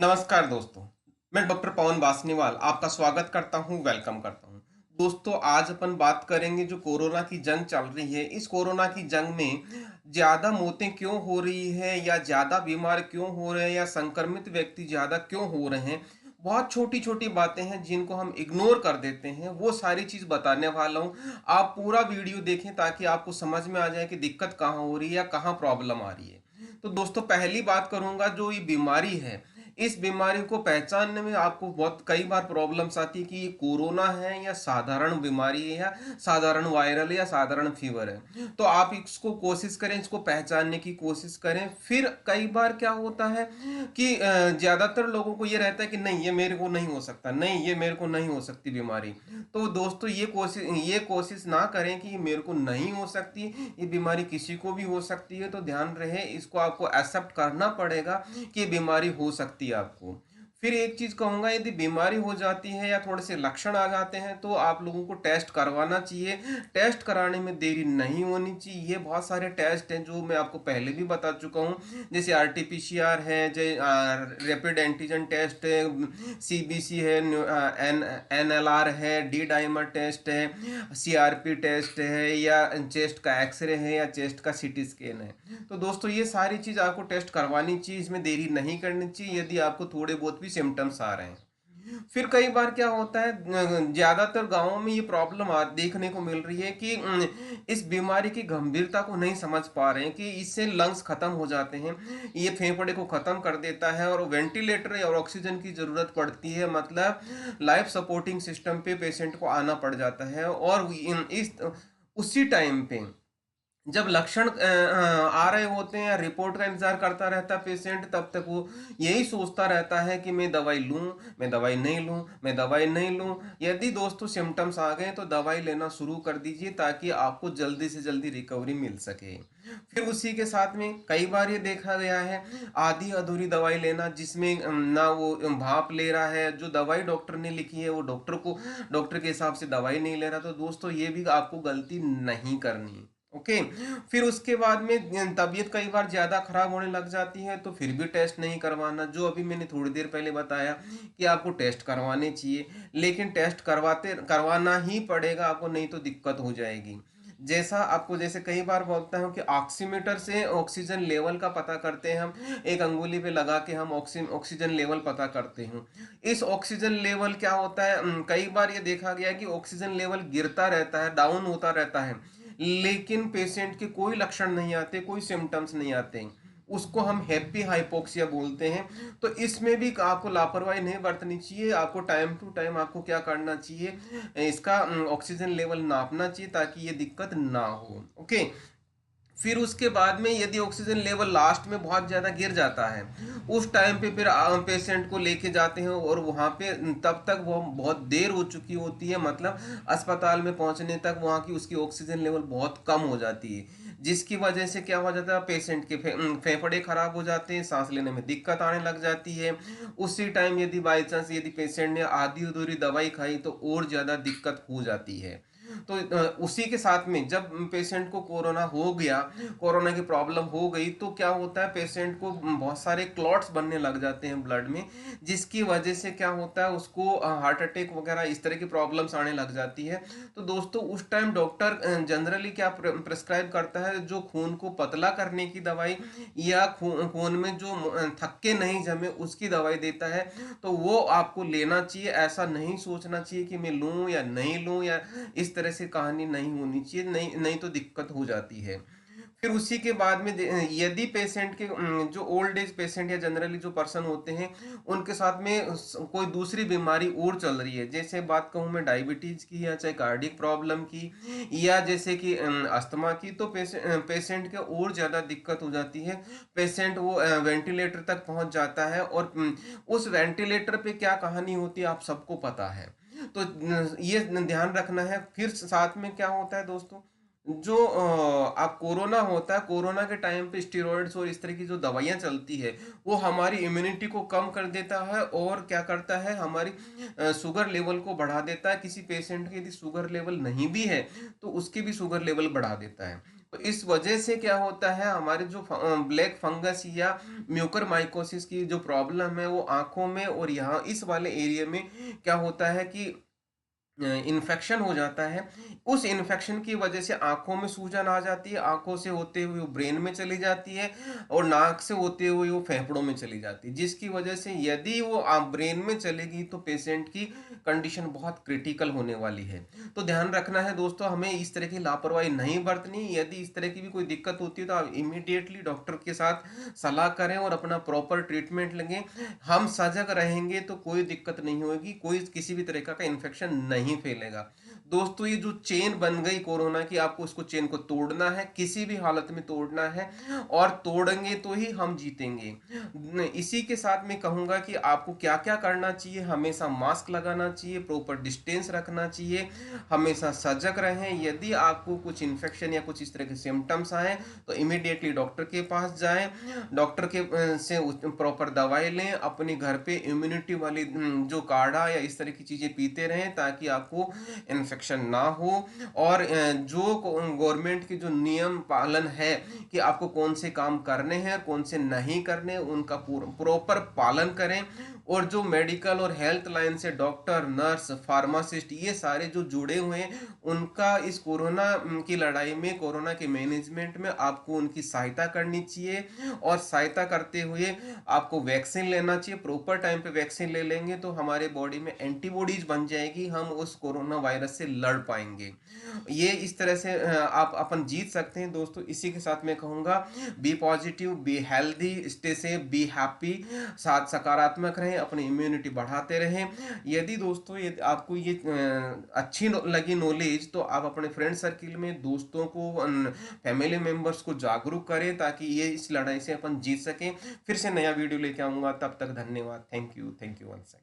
नमस्कार दोस्तों। मैं डॉक्टर पवन बासनीवाल आपका स्वागत करता हूं, वेलकम करता हूं। दोस्तों, आज अपन बात करेंगे जो कोरोना की जंग चल रही है। इस कोरोना की जंग में ज़्यादा मौतें क्यों हो रही है या ज़्यादा बीमार क्यों हो रहे हैं या संक्रमित व्यक्ति ज़्यादा क्यों हो रहे हैं। बहुत छोटी-छोटी बातें हैं जिनको हम इग्नोर कर देते हैं, वो सारी चीज़ बताने वाला हूँ। आप पूरा वीडियो देखें ताकि आपको समझ में आ जाए कि दिक्कत कहाँ हो रही है या कहाँ प्रॉब्लम आ रही है। तो दोस्तों, पहली बात करूँगा, जो ये बीमारी है, इस बीमारी को पहचानने में आपको बहुत कई बार प्रॉब्लम्स आती है कि ये कोरोना है या साधारण बीमारी है या साधारण वायरल या साधारण फीवर है। तो आप इसको कोशिश करें, इसको पहचानने की कोशिश करें। फिर कई बार क्या होता है कि ज़्यादातर लोगों को ये रहता है कि नहीं, ये मेरे को नहीं हो सकता, नहीं ये मेरे को नहीं हो सकती बीमारी। तो दोस्तों, ये कोशिश ना करें कि ये मेरे को नहीं हो सकती, ये बीमारी किसी को भी हो सकती है। तो ध्यान रहे, इसको आपको एक्सेप्ट करना पड़ेगा कि बीमारी हो सकती है आपको। फिर एक चीज कहूंगा, यदि बीमारी हो जाती है या थोड़े से लक्षण आ जाते हैं तो आप लोगों को टेस्ट करवाना चाहिए। टेस्ट कराने में देरी नहीं होनी चाहिए। ये बहुत सारे टेस्ट हैं जो मैं आपको पहले भी बता चुका हूँ, जैसे आरटीपीसीआर है, रैपिड एंटीजन टेस्ट है, सीबीसी है, एन एनएलआर है, डी डाइमर टेस्ट है, सीआरपी टेस्ट है, या चेस्ट का एक्सरे है, या चेस्ट का सीटी स्कैन है। तो दोस्तों, ये सारी चीज़ आपको टेस्ट करवानी चाहिए, इसमें देरी नहीं करनी चाहिए यदि आपको थोड़े बहुत भी सिम्टम्स आ रहे हैं। फिर कई बार क्या होता है, ज्यादातर गांवों में ये प्रॉब्लम देखने को मिल रही है कि इस बीमारी की गंभीरता को नहीं समझ पा रहे हैं कि इससे लंग्स खत्म हो जाते हैं, ये फेफड़े को खत्म कर देता है और वेंटिलेटर और ऑक्सीजन की जरूरत पड़ती है। मतलब लाइफ सपोर्टिंग सिस्टम पे पेशेंट को आना पड़ जाता है। और इस उसी टाइम पे जब लक्षण आ रहे होते हैं या रिपोर्ट का इंतजार करता रहता है पेशेंट, तब तक वो यही सोचता रहता है कि मैं दवाई लूं, मैं दवाई नहीं लूं, मैं दवाई नहीं लूं। यदि दोस्तों सिम्टम्स आ गए तो दवाई लेना शुरू कर दीजिए ताकि आपको जल्दी से जल्दी रिकवरी मिल सके। फिर उसी के साथ में कई बार ये देखा गया है, आधी अधूरी दवाई लेना, जिसमें ना वो भाप ले रहा है, जो दवाई डॉक्टर ने लिखी है वो डॉक्टर के हिसाब से दवाई नहीं ले रहा। तो दोस्तों, ये भी आपको गलती नहीं करनी। ओके। फिर उसके बाद में तबीयत कई बार ज़्यादा खराब होने लग जाती है तो फिर भी टेस्ट नहीं करवाना, जो अभी मैंने थोड़ी देर पहले बताया कि आपको टेस्ट करवाने चाहिए। लेकिन टेस्ट करवाना ही पड़ेगा आपको, नहीं तो दिक्कत हो जाएगी। जैसे कई बार बोलता हूँ कि ऑक्सीमीटर से ऑक्सीजन लेवल का पता करते हैं हम, एक अंगुली पे लगा के हम ऑक्सीजन लेवल पता करते हैं। इस ऑक्सीजन लेवल क्या होता है, कई बार ये देखा गया है कि ऑक्सीजन लेवल गिरता रहता है, डाउन होता रहता है, लेकिन पेशेंट के कोई लक्षण नहीं आते, कोई सिम्टम्स नहीं आते। उसको हम हैप्पी हाइपोक्सिया बोलते हैं। तो इसमें भी आपको लापरवाही नहीं बरतनी चाहिए। आपको टाइम टू टाइम आपको क्या करना चाहिए, इसका ऑक्सीजन लेवल नापना चाहिए ताकि ये दिक्कत ना हो। ओके। फिर उसके बाद में यदि ऑक्सीजन लेवल लास्ट में बहुत ज़्यादा गिर जाता है, उस टाइम पे फिर पेशेंट को लेके जाते हैं और वहाँ पे तब तक वो बहुत देर हो चुकी होती है। मतलब अस्पताल में पहुँचने तक वहाँ की उसकी ऑक्सीजन लेवल बहुत कम हो जाती है, जिसकी वजह से क्या हो जाता है, पेशेंट के फेफड़े खराब हो जाते हैं, सांस लेने में दिक्कत आने लग जाती है। उसी टाइम यदि बाई चांस यदि पेशेंट ने आधी अधूरी दवाई खाई तो और ज़्यादा दिक्कत हो जाती है। तो उसी के साथ में जब पेशेंट को कोरोना हो गया, कोरोना की प्रॉब्लम हो गई, तो क्या होता है, पेशेंट को बहुत सारे क्लॉट्स बनने लग जाते हैं ब्लड में, जिसकी वजह से क्या होता है, उसको हार्ट अटैक वगैरह इस तरह की प्रॉब्लम्स आने लग जाती है। तो दोस्तों, उस टाइम डॉक्टर जनरली क्या प्रिस्क्राइब करता है, जो खून को पतला करने की दवाई या खून में जो थक्के नहीं जमे उसकी दवाई देता है। तो वो आपको लेना चाहिए। ऐसा नहीं सोचना चाहिए कि मैं लूं या नहीं लूं, या इस तरह से कहानी नहीं होनी चाहिए, नहीं नहीं तो दिक्कत हो जाती है। फिर उसी के बाद में यदि पेशेंट के जो ओल्ड एज पेशेंट या जनरली जो पर्सन होते हैं, उनके साथ में कोई दूसरी बीमारी और चल रही है, जैसे बात कहूँ मैं डायबिटीज की या चाहे कार्डियक प्रॉब्लम की या जैसे कि अस्थमा की, तो पेशेंट के और ज़्यादा दिक्कत हो जाती है। पेशेंट वो वेंटिलेटर तक पहुंच जाता है और उस वेंटिलेटर पे क्या कहानी होती है आप सबको पता है। तो ये ध्यान रखना है। फिर साथ में क्या होता है दोस्तों, जो आप कोरोना होता है, कोरोना के टाइम पे स्टेरॉइड्स और इस तरह की जो दवाइयाँ चलती है, वो हमारी इम्यूनिटी को कम कर देता है और क्या करता है, हमारी शुगर लेवल को बढ़ा देता है। किसी पेशेंट के यदि शुगर लेवल नहीं भी है तो उसके भी शुगर लेवल बढ़ा देता है। तो इस वजह से क्या होता है, हमारे जो ब्लैक फंगस या म्यूकरमाइकोसिस की जो प्रॉब्लम है वो आँखों में और यहाँ इस वाले एरिया में क्या होता है कि इन्फेक्शन हो जाता है। उस इन्फेक्शन की वजह से आँखों में सूजन आ जाती है, आँखों से होते हुए वो ब्रेन में चली जाती है और नाक से होते हुए वो फेफड़ों में चली जाती है। जिसकी वजह से यदि वो ब्रेन में चलेगी तो पेशेंट की कंडीशन बहुत क्रिटिकल होने वाली है। तो ध्यान रखना है दोस्तों, हमें इस तरह की लापरवाही नहीं बरतनी। यदि इस तरह की भी कोई दिक्कत होती है तो आप इमीडिएटली डॉक्टर के साथ सलाह करें और अपना प्रॉपर ट्रीटमेंट लेंगे। हम सजग रहेंगे तो कोई दिक्कत नहीं होगी, कोई किसी भी तरह का इन्फेक्शन नहीं फैलेगा। दोस्तों ये जो चेन बन गई कोरोना की, आपको उसको चेन को तोड़ना है, किसी भी हालत में तोड़ना है और तोड़ेंगे तो ही हम जीतेंगे। इसी के साथ मैं कहूंगा कि आपको क्या क्या करना चाहिए। हमेशा मास्क लगाना चाहिए, प्रॉपर डिस्टेंस रखना चाहिए, हमेशा सजग रहें। यदि आपको कुछ इन्फेक्शन या कुछ इस तरह के सिम्टम्स आए तो इमीडिएटली डॉक्टर के पास जाएं, डॉक्टर के से प्रॉपर दवाई लें, अपने घर पे इम्यूनिटी वाली जो काढ़ा या इस तरह की चीज़ें पीते रहें ताकि आपको इन्फेक्शन ना हो। और जो गवर्नमेंट के जो नियम पालन है कि आपको कौन से काम करने हैं कौन से नहीं करने, उनका प्रॉपर पालन करें। और जो मेडिकल और हेल्थ लाइन से डॉक्टर, नर्स, फार्मासिस्ट ये सारे जो जुड़े हुए हैं, उनका इस कोरोना की लड़ाई में, कोरोना के मैनेजमेंट में आपको उनकी सहायता करनी चाहिए। और सहायता करते हुए आपको वैक्सीन लेना चाहिए। प्रॉपर टाइम पे वैक्सीन ले लेंगे तो हमारे बॉडी में एंटीबॉडीज बन जाएगी, हम उस कोरोना वायरस से लड़ पाएंगे। ये इस तरह से आप अपन जीत सकते हैं दोस्तों। इसी के साथ मैं कहूँगा, be positive, be healthy, stay safe, be happy, साथ सकारात्मक रहें, अपनी इम्यूनिटी बढ़ाते रहें। यदि दोस्तों ये आपको ये अच्छी लगी नॉलेज तो आप अपने फ्रेंड सर्किल में दोस्तों को, फैमिली मेंबर्स को जागरूक करें ताकि ये इस लड़ाई से अपन जीत सकें। फिर से नया वीडियो लेके आऊंगा, तब तक धन्यवाद। Thank you once again.